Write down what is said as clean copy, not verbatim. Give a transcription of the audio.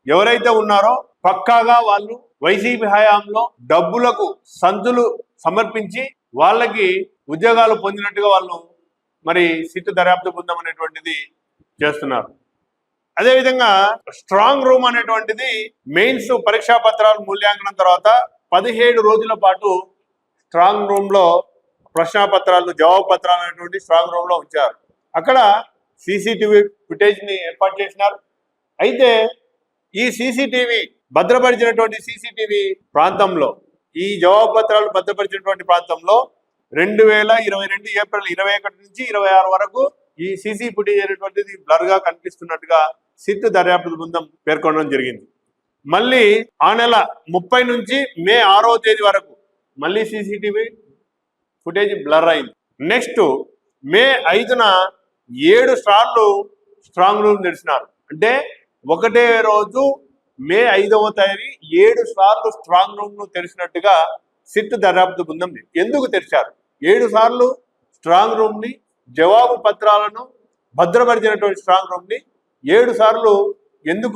ఎవరైతే ఉన్నారో పక్కాగా వాళ్ళు వైసీపీ హయాంలో డబ్బులకు సంచులు సమర్పించి వాళ్ళకి ఉద్యోగాలు పొందినట్టుగా వాళ్ళు మరి సిట్ దర్యాప్తు బృందం అనేటువంటిది చేస్తున్నారు. అదేవిధంగా స్ట్రాంగ్ రూమ్ అనేటువంటిది మెయిన్స్ పరీక్షా పత్రాలు మూల్యాంకనం తర్వాత 17 రోజుల పాటు స్ట్రాంగ్ రూమ్ లో ప్రశ్నాపత్రాలు జవాబు పత్రాలు అనేటువంటి స్ట్రాంగ్ రూమ్ లో ఉంచారు. అక్కడ సీసీటీవీ ఫుటేజ్ ని ఏర్పాటు చేసినారు. అయితే ఈ సీసీటీవీ భద్రపరిచినటువంటి సీసీటీవీ ప్రాంతంలో, ఈ జవాబు పత్రాలు భద్రపరిచినటువంటి ప్రాంతంలో 2022 ఏప్రిల్ 21 నుంచి 26 వరకు ఈ సీసీ ఫుటేజ్ అనేటువంటిది బ్లర్ గా కనిపిస్తున్నట్టుగా సిట్ దర్యాప్తు బృందం పేర్కొనడం జరిగింది. మళ్ళీ ఆ నెల 30 నుంచి మే 6వ తేదీ వరకు మళ్ళీ సీసీటీవీ ఫుటేజ్ బ్లర్ అయింది. నెక్స్ట్ మే 5న 7 సార్లు స్ట్రాంగ్ రూమ్ తెరిచినారు. అంటే ఒకటే రోజు మే 5వ తేదీ 7 సార్లు స్ట్రాంగ్ రూమ్ ను తెరిచినట్టుగా సిట్ దర్యాప్తు బృందం. ఎందుకు తెరిచారు? 7 సార్లు స్ట్రాంగ్ రూమ్ ని, జవాబు పత్రాలను భద్రపరిచినటువంటి స్ట్రాంగ్ రూమ్ ని 7 సార్లు ఎందుకు